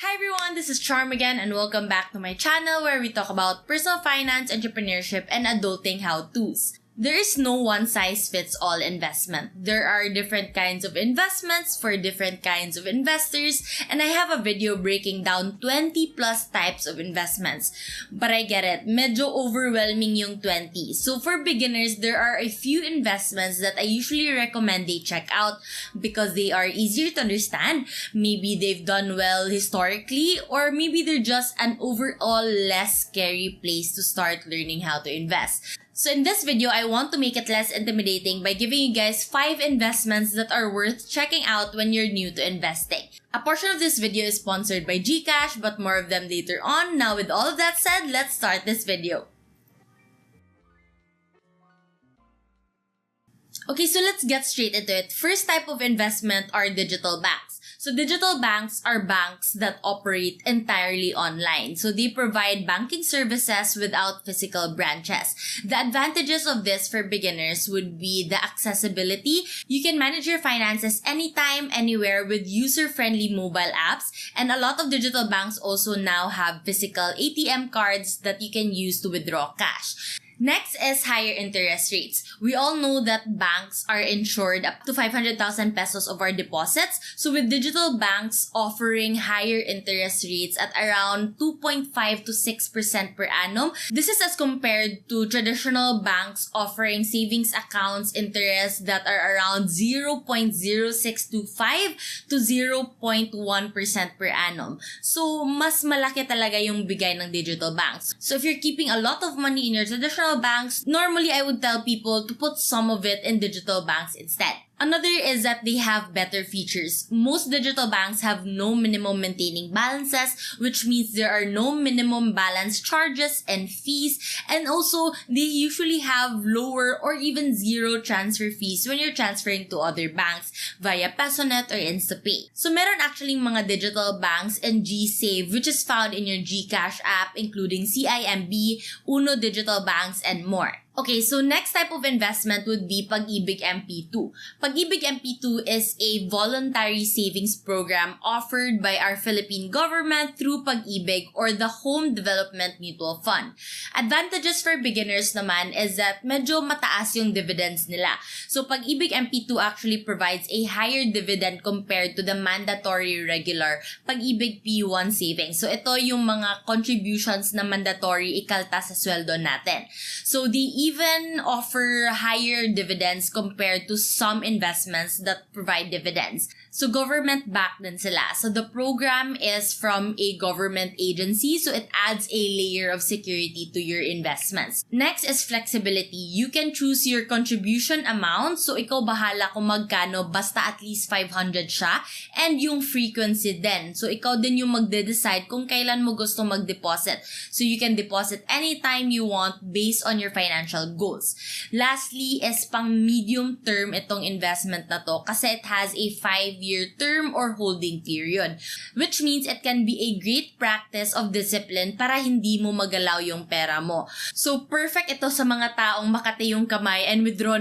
Hi everyone, this is Charm again and welcome back to my channel where we talk about personal finance, entrepreneurship, and adulting how-tos. There is no one-size-fits-all investment. There are different kinds of investments for different kinds of investors, and I have a video breaking down 20 plus types of investments. But I get it, medyo overwhelming yung 20. So for beginners, there are a few investments that I usually recommend they check out because they are easier to understand. Maybe they've done well historically, or maybe they're just an overall less scary place to start learning how to invest. So in this video, I want to make it less intimidating by giving you guys 5 investments that are worth checking out when you're new to investing. A portion of this video is sponsored by GCash, but more of them later on. Now with all of that said, let's start this video. Okay, so let's get straight into it. First type of investment are digital banks. So digital banks are banks that operate entirely online. So they provide banking services without physical branches. The advantages of this for beginners would be the accessibility. You can manage your finances anytime, anywhere with user-friendly mobile apps. And a lot of digital banks also now have physical ATM cards that you can use to withdraw cash. Next is higher interest rates. We all know that banks are insured up to 500,000 pesos of our deposits. So with digital banks offering higher interest rates at around 2.5 to 6% per annum, this is as compared to traditional banks offering savings accounts interest that are around 0.0625 to 0.1% per annum. So mas malaki talaga yung bigay ng digital banks. So if you're keeping a lot of money in your traditional banks, normally I would tell people to put some of it in digital banks instead. Another is that they have better features. Most digital banks have no minimum maintaining balances, which means there are no minimum balance charges and fees, and also they usually have lower or even zero transfer fees when you're transferring to other banks via PesoNet or InstaPay. So meron actually mga digital banks and GSave, which is found in your GCash app, including CIMB, Uno Digital Banks, and more. Okay, so next type of investment would be Pag-IBIG MP2. Pag-IBIG MP2 is a voluntary savings program offered by our Philippine government through Pag-IBIG or the Home Development Mutual Fund. Advantages for beginners naman is that medyo mataas yung dividends nila. So Pag-IBIG MP2 actually provides a higher dividend compared to the mandatory regular Pag-IBIG P1 savings. So ito yung mga contributions na mandatory ikalta sa sweldo natin. So the even offer higher dividends compared to some investments that provide dividends. So government-backed din sila. So the program is from a government agency, so it adds a layer of security to your investments. Next is flexibility. You can choose your contribution amount, so ikaw bahala kung magkano, basta at least 500 siya, and yung frequency din. So ikaw din yung magde-decide kung kailan mo gusto mag-deposit. So you can deposit anytime you want based on your financial goals. Lastly is pang medium term itong investment na to kasi it has a 5-year term or holding period, which means it can be a great practice of discipline para hindi mo magalaw yung pera mo. So perfect ito sa mga taong makati yung kamay and withdraw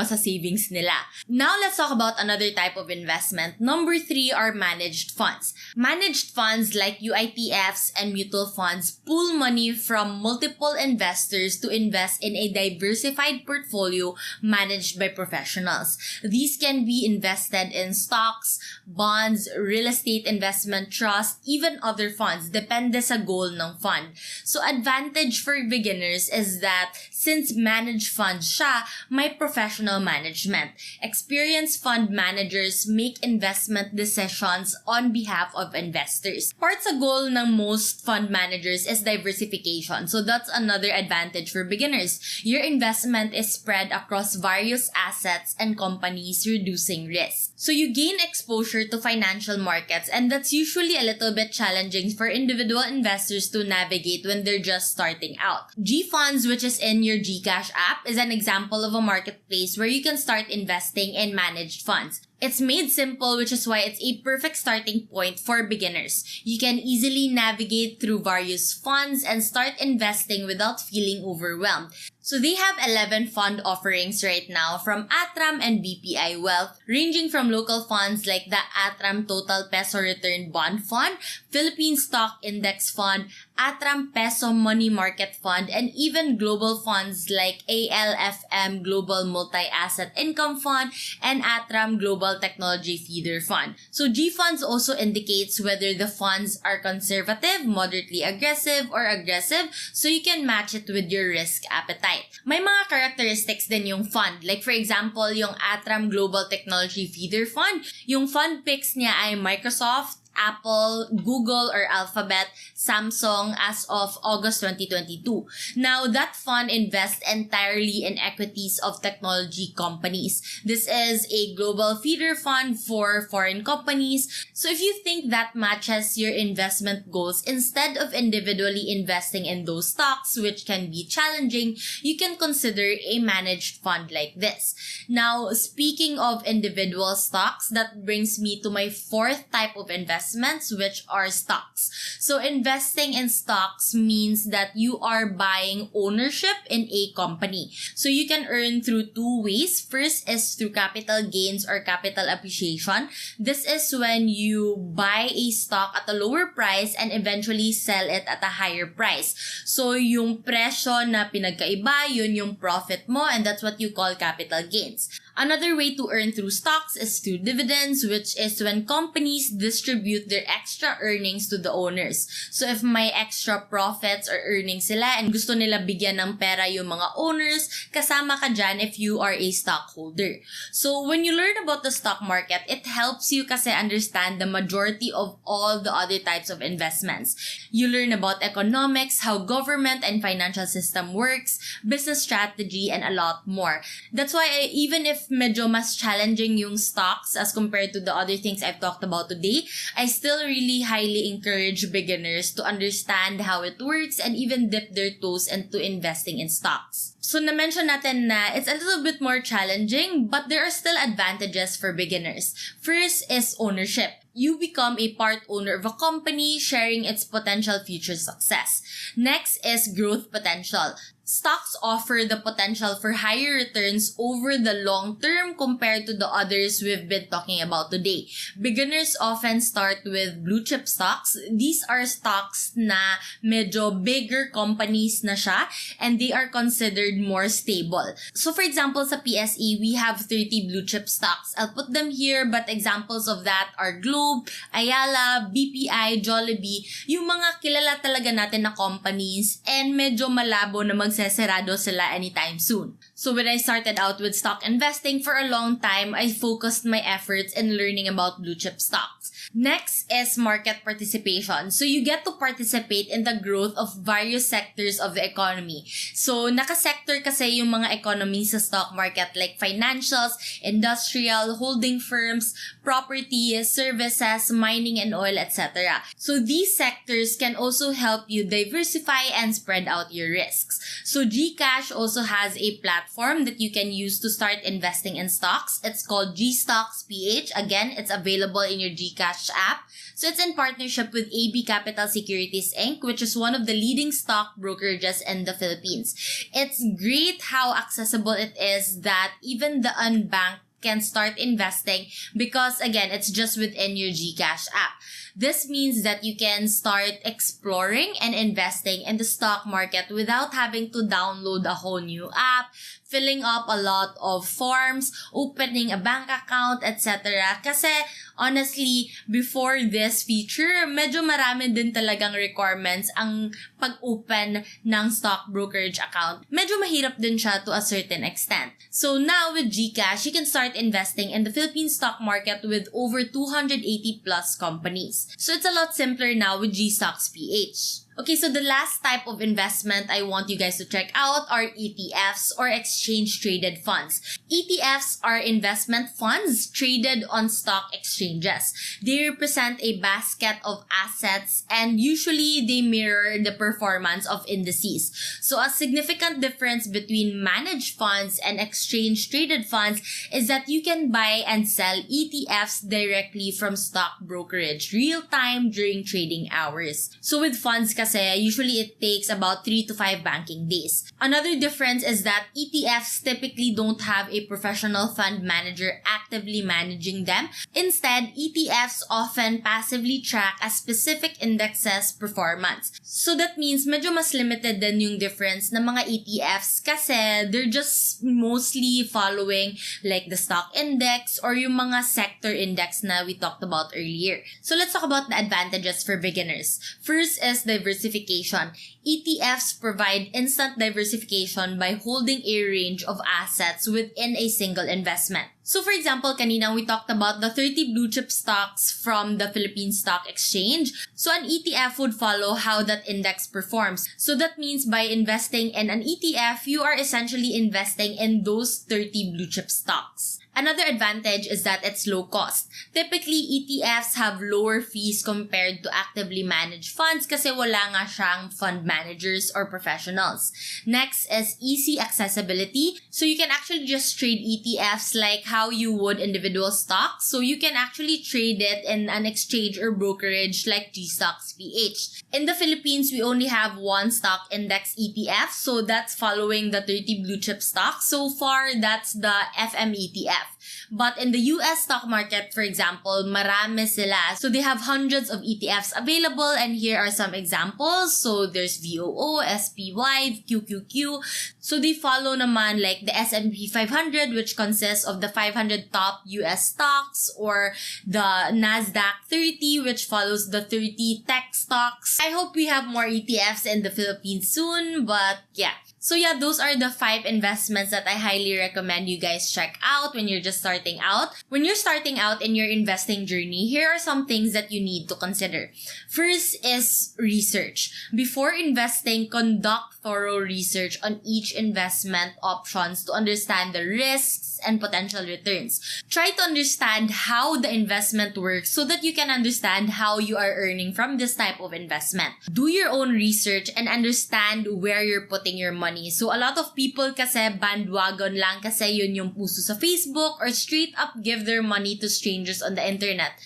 sa savings nila. Now let's talk about another type of investment. Number 3 are managed funds. Managed funds like ETFs and mutual funds pool money from multiple investors to invest in a diversified portfolio managed by professionals. These can be invested in stocks, bonds, real estate investment trust, even other funds, depende sa goal ng fund. So advantage for beginners is that since managed funds siya, may professional management. Experienced fund managers make investment decisions on behalf of investors. Part sa goal ng most fund managers is diversification. So that's another advantage for beginners. Your investment is spread across various assets and companies, reducing risk. So you gain exposure to financial markets, and that's usually a little bit challenging for individual investors to navigate when they're just starting out. G-Funds, which is in your GCash app, is an example of a marketplace where you can start investing in managed funds. It's made simple, which is why it's a perfect starting point for beginners. You can easily navigate through various funds and start investing without feeling overwhelmed. So they have 11 fund offerings right now from Atram and BPI Wealth, ranging from local funds like the Atram Total Peso Return Bond Fund, Philippine Stock Index Fund, Atram Peso Money Market Fund, and even global funds like ALFM Global Multi-Asset Income Fund and Atram Global Technology Feeder Fund. So G-Funds also indicates whether the funds are conservative, moderately aggressive, or aggressive, so you can match it with your risk appetite. May mga characteristics din yung fund. Like for example, yung Atram Global Technology Feeder Fund, yung fund picks niya ay Microsoft, Apple, Google or Alphabet, Samsung as of August 2022. Now, that fund invests entirely in equities of technology companies. This is a global feeder fund for foreign companies. So if you think that matches your investment goals, instead of individually investing in those stocks, which can be challenging, you can consider a managed fund like this. Now, speaking of individual stocks, that brings me to my fourth type of investments, which are stocks. So investing in stocks means that you are buying ownership in a company. So you can earn through two ways. First is through capital gains or capital appreciation. This is when you buy a stock at a lower price and eventually sell it at a higher price. So yung presyo na pinagkaiba, yun yung profit mo, and that's what you call capital gains. Another way to earn through stocks is through dividends, which is when companies distribute their extra earnings to the owners. So if may extra profits or earnings sila and gusto nila bigyan ng pera yung mga owners, kasama ka dyan if you are a stockholder. So when you learn about the stock market, it helps you kasi understand the majority of all the other types of investments. You learn about economics, how government and financial system works, business strategy, and a lot more. That's why even if medyo mas challenging yung stocks as compared to the other things I've talked about today, I still really highly encourage beginners to understand how it works and even dip their toes into investing in stocks. So na-mention natin na it's a little bit more challenging, but there are still advantages for beginners. First is ownership. You become a part owner of a company, sharing its potential future success. Next is growth potential. Stocks offer the potential for higher returns over the long term compared to the others we've been talking about today. Beginners often start with blue chip stocks. These are stocks na medyo bigger companies na siya and they are considered more stable. So for example, sa PSE, we have 30 blue chip stocks. I'll put them here, but examples of that are Globe, Ayala, BPI, Jollibee, yung mga kilala talaga natin na companies and medyo malabo na magsesarado sila anytime soon. So when I started out with stock investing for a long time, I focused my efforts in learning about blue chip stocks. Next is market participation. So you get to participate in the growth of various sectors of the economy. So naka-sector kasi yung mga economy sa stock market like financials, industrial, holding firms, property, services, mining and oil, etc. So these sectors can also help you diversify and spread out your risks. So GCash also has a platform that you can use to start investing in stocks. It's called GStocks PH. Again, it's available in your GCash app. So it's in partnership with AB Capital Securities Inc., which is one of the leading stock brokerages in the Philippines. It's great how accessible it is that even the unbanked can start investing because, again, it's just within your GCash app. This means that you can start exploring and investing in the stock market without having to download a whole new app, filling up a lot of forms, opening a bank account, etc. Kasi honestly, before this feature, medyo marami din talagang requirements ang pag-open ng stock brokerage account. Medyo mahirap din siya to a certain extent. So now with GCash, you can start investing in the Philippine stock market with over 280 plus companies. So it's a lot simpler now with GStocks PH. Okay, so the last type of investment I want you guys to check out are ETFs or exchange-traded funds. ETFs are investment funds traded on stock exchange exchanges. They represent a basket of assets and usually they mirror the performance of indices. So a significant difference between managed funds and exchange-traded funds is that you can buy and sell ETFs directly from stock brokerage real-time during trading hours. So with funds kasi, usually it takes about 3 to 5 banking days. Another difference is that ETFs typically don't have a professional fund manager actively managing them. Instead, ETFs often passively track a specific index's performance. So that means medyo mas limited din yung difference ng mga ETFs kasi they're just mostly following like the stock index or yung mga sector index na we talked about earlier. So let's talk about the advantages for beginners. First is diversification. ETFs provide instant diversification by holding a range of assets within a single investment. So for example, kanina we talked about the 30 blue chip stocks from the Philippine Stock Exchange. So an ETF would follow how that index performs. So that means by investing in an ETF, you are essentially investing in those 30 blue chip stocks. Another advantage is that it's low cost. Typically, ETFs have lower fees compared to actively managed funds kasi wala nga siyang fund managers or professionals. Next is easy accessibility. So you can actually just trade ETFs like how you would individual stocks. So you can actually trade it in an exchange or brokerage like GStocks PH. In the Philippines, we only have one stock index ETF. So that's following the 30 blue chip stocks. So far, that's the FM ETF. But in the US stock market, for example, marami sila. So they have hundreds of ETFs available and here are some examples. So there's VOO, SPY, QQQ. So they follow naman like the S&P 500 which consists of the 500 top US stocks or the NASDAQ 30 which follows the 30 tech stocks. I hope we have more ETFs in the Philippines soon, but yeah. So yeah, those are the 5 investments that I highly recommend you guys check out when you're just starting out. When you're starting out in your investing journey, here are some things that you need to consider. First is research. Before investing, conduct thorough research on each investment options to understand the risks and potential returns. Try to understand how the investment works so that you can understand how you are earning from this type of investment. Do your own research and understand where you're putting your money. So a lot of people kasi bandwagon lang kasi yun yung puso sa Facebook or straight up give their money to strangers on the internet.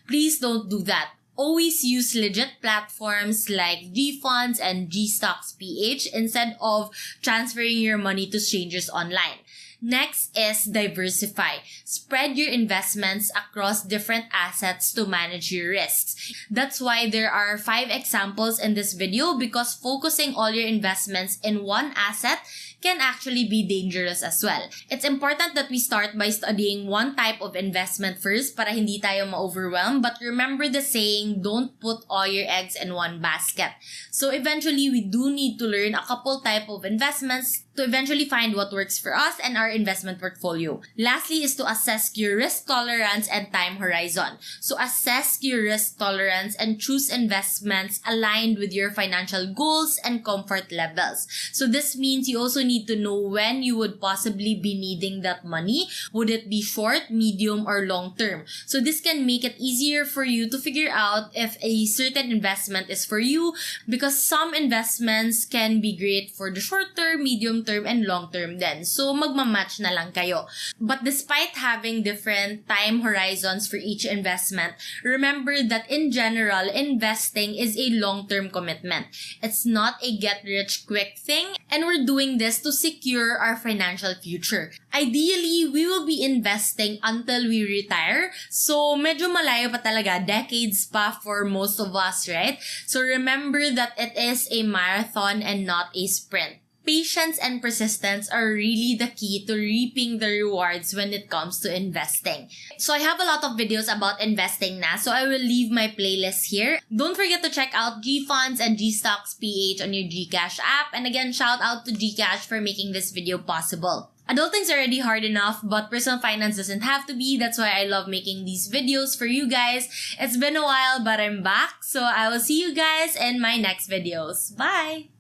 Please don't do that. Always use legit platforms like GFunds and GStocks PH instead of transferring your money to strangers online. Next is diversify. Spread your investments across different assets to manage your risks. That's why there are 5 examples in this video because focusing all your investments in one asset can actually be dangerous as well. It's important that we start by studying one type of investment first para hindi tayo ma-overwhelm. But remember the saying, don't put all your eggs in one basket. So eventually, we do need to learn a couple type of investments to eventually find what works for us and our investment portfolio. Lastly is to assess your risk tolerance and time horizon. So assess your risk tolerance and choose investments aligned with your financial goals and comfort levels. So this means you also need to know when you would possibly be needing that money. Would it be short, medium, or long term? So this can make it easier for you to figure out if a certain investment is for you because some investments can be great for the short term, medium term, and long term then. So magmamatch na lang kayo. But despite having different time horizons for each investment, remember that in general, investing is a long-term commitment. It's not a get-rich-quick thing, and we're doing this to secure our financial future. Ideally, we will be investing until we retire. So medyo malayo pa talaga, decades pa for most of us, right? So remember that it is a marathon and not a sprint. Patience and persistence are really the key to reaping the rewards when it comes to investing. So I have a lot of videos about investing na, so I will leave my playlist here. Don't forget to check out GFunds and GStocks PH on your GCash app. And again, shout out to GCash for making this video possible. Adulting's already hard enough, but personal finance doesn't have to be. That's why I love making these videos for you guys. It's been a while, but I'm back. So I will see you guys in my next videos. Bye!